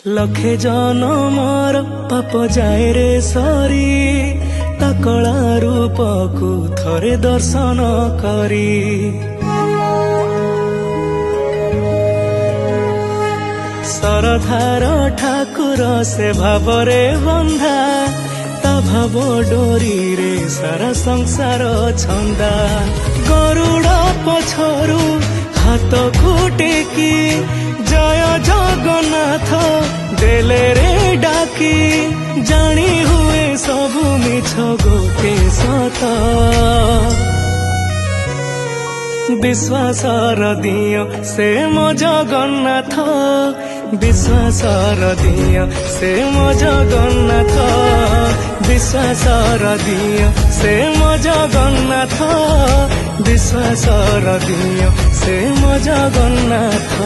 लखे जनमर पाप जाए रे सरी ता कला रूप को थरे दर्शन करी सरधार ठाकुर से भावरे बंधा ता भाव डोरी रे सारा संसार छंदा गरुड़ पछरू हाथ कुटेकी जय जगन्नाथ देले रे डाकी जानी हुए सबु मिछ गोटे सत विश्वासर दियो से मो जगन्नाथ विश्वासर दियो से मो जगन्नाथ विश्वासर दियो से मो जगन्नाथ विश्वासर दियो से मो जगन्नाथ।